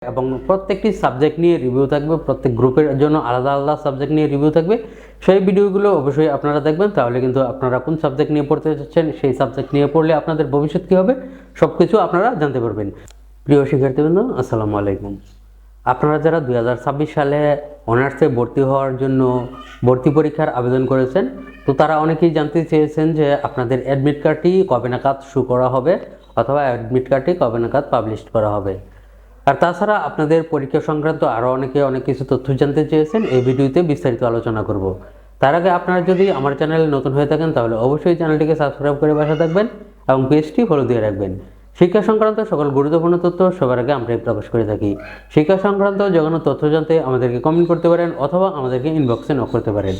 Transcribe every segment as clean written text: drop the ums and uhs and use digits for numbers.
এবং প্রত্যেকটি সাবজেক্ট নিয়ে রিভিউ থাকবে, প্রত্যেক গ্রুপের জন্য আলাদা আলাদা সাবজেক্ট নিয়ে রিভিউ থাকবে। সেই ভিডিওগুলো অবশ্যই আপনারা দেখবেন, তাহলে কিন্তু আপনারা কোন সাবজেক্ট নিয়ে পড়তে চাচ্ছেন, সেই সাবজেক্ট নিয়ে পড়লে আপনাদের ভবিষ্যৎ কী হবে সব কিছু আপনারা জানতে পারবেন। প্রিয় শিক্ষার্থীবৃন্দ, আসসালামু আলাইকুম। আপনারা যারা 2026 সালে অনার্সে ভর্তি হওয়ার জন্য ভর্তি পরীক্ষার আবেদন করেছেন, তো তারা অনেকেই জানতে চেয়েছেন যে আপনাদের অ্যাডমিট কার্ডটি কবে নাগাদ শু করা হবে অথবা অ্যাডমিট কার্ডটি কবে নাগাদ পাবলিশ করা হবে। আর তাছাড়া আপনাদের পরীক্ষা সংক্রান্ত আরও অনেক কিছু তথ্য জানতে চেয়েছেন, এই ভিডিওতে বিস্তারিত আলোচনা করব। তার আগে আপনারা যদি আমার চ্যানেলে নতুন হয়ে থাকেন তাহলে অবশ্যই চ্যানেলটিকে সাবস্ক্রাইব করে পাশে থাকবেন এবং পেজটি ফলো দিয়ে রাখবেন। শিক্ষা সংক্রান্ত সকল গুরুত্বপূর্ণ তথ্য সবার আগে আমরাই প্রকাশ করে থাকি। শিক্ষা সংক্রান্ত যে কোনো তথ্য জানতে আমাদেরকে কমেন্ট করতে পারেন অথবা আমাদেরকে ইনবক্সে নক করতে পারেন।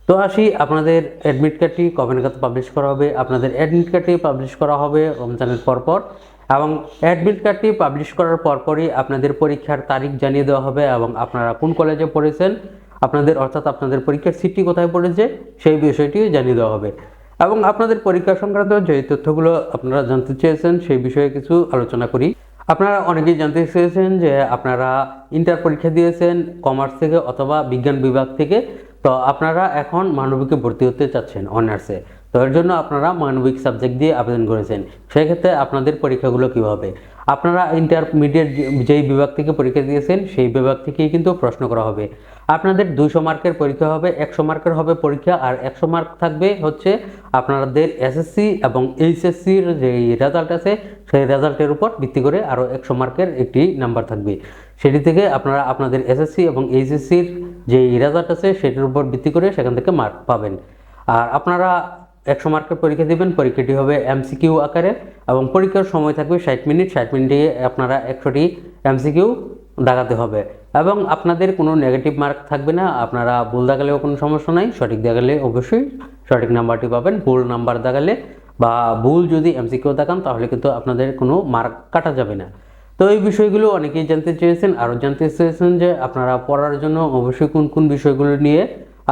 তো আসি, আপনাদের অ্যাডমিট কার্ডটি কবে নাগাদ পাবলিশ করা হবে। আপনাদের অ্যাডমিট কার্ডটি পাবলিশ করা হবে রমজানের পরপর, এবং অ্যাডমিট কার্ডটি পাবলিশ করার পরপরই আপনাদের পরীক্ষার তারিখ জানিয়ে দেওয়া হবে এবং আপনারা কোন কলেজে পড়েছেন, অর্থাৎ আপনাদের পরীক্ষার সিটটি কোথায় পড়েছে সেই বিষয়টি জানিয়ে দেওয়া হবে। এবং আপনাদের পরীক্ষা সংক্রান্ত যে তথ্যগুলো আপনারা জানতে চেয়েছেন সেই বিষয়ে কিছু আলোচনা করি। আপনারা অনেকেই জানতে চেয়েছেন যে আপনারা ইন্টার পরীক্ষা দিয়েছেন কমার্স থেকে অথবা বিজ্ঞান বিভাগ থেকে, তো আপনারা এখন মানবিকে ভর্তি হতে চাচ্ছেন অনার্সে, তো এর জন্য আপনারা মানবিক সাবজেক্ট দিয়ে আবেদন করেছেন। সেক্ষেত্রে আপনাদের পরীক্ষাগুলো কী হবে? আপনারা ইন্টারমিডিয়েট যেই বিভাগ থেকে পরীক্ষা দিয়েছেন সেই বিভাগ থেকেই কিন্তু প্রশ্ন করা হবে। আপনাদের 200 মার্কের পরীক্ষা হবে, 100 মার্কের হবে পরীক্ষা, আর 100 মার্ক থাকবে হচ্ছে আপনাদের এসএসসি এবং এইচএসসির যে রেজাল্ট আছে সেই রেজাল্টের উপর ভিত্তি করে আরও 100 মার্কের একটি নাম্বার থাকবে। সেটি থেকে আপনারা আপনাদের এসএসসি এবং এইচএসসির যে রেজাল্ট আছে সেটির উপর ভিত্তি করে সেখান থেকে মার্ক পাবেন। আর আপনারা 100 মার্কের পরীক্ষা দিবেন, পরীক্ষাটি হবে এমসিকিউ আকারে এবং পরীক্ষার সময় থাকবে 60 মিনিট। 60 মিনিটে আপনারা 100টি এমসিকিউ দাগাতে হবে এবং আপনাদের কোনো নেগেটিভ মার্ক থাকবে না। আপনারা ভুল দাগালেও কোনো সমস্যা নাই, সঠিক দাগালে অবশ্যই সঠিক নাম্বারটি পাবেন। ভুল নাম্বার দাগালে বা ভুল যদি এমসিকিউ দাগান তাহলে কিন্তু আপনাদের কোনো মার্ক কাটা যাবে না। তো এই বিষয়গুলো অনেকেই জানতে চেয়েছেন, আরও জানতে চেয়েছেন যে আপনারা পড়ার জন্য অবশ্যই কোন কোন বিষয়গুলো নিয়ে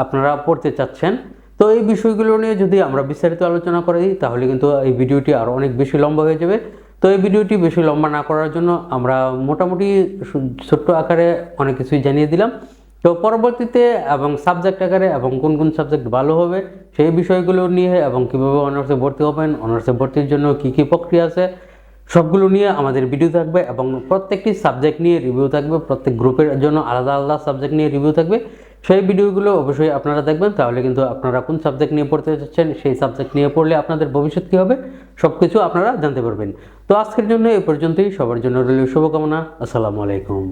আপনারা পড়তে চাচ্ছেন। তো এই বিষয়গুলো নিয়ে যদি আমরা বিস্তারিত আলোচনা করি তাহলে কিন্তু এই ভিডিওটি আরও অনেক বেশি লম্বা হয়ে যাবে। তো এই ভিডিওটি বেশি লম্বা না করার জন্য আমরা মোটামুটি ছোট্ট আকারে অনেক কিছুই জানিয়ে দিলাম। তো পরবর্তীতে এবং সাবজেক্ট আকারে এবং কোন কোন সাবজেক্ট ভালো হবে সেই বিষয়গুলো নিয়ে এবং কীভাবে অনার্সে ভর্তি হবেন, অনার্সে ভর্তির জন্য কী কী প্রক্রিয়া আছে সবগুলো নিয়ে আমাদের ভিডিও থাকবে এবং প্রত্যেকটি সাবজেক্ট নিয়ে রিভিউ থাকবে, প্রত্যেক গ্রুপের জন্য আলাদা আলাদা সাবজেক্ট নিয়ে রিভিউ থাকবে। সেই ভিডিওগুলো অবশ্যই আপনারা দেখবেন, তাহলে কিন্তু আপনারা কোন সাবজেক্ট নিয়ে পড়তে চাচ্ছেন সেই সাবজেক্ট নিয়ে পড়লে আপনাদের ভবিষ্যৎ কী হবে সব কিছু আপনারা জানতে পারবেন। তো আজকের জন্য এই পর্যন্তই। সবার জন্য রইল শুভকামনা। আসসালামু আলাইকুম।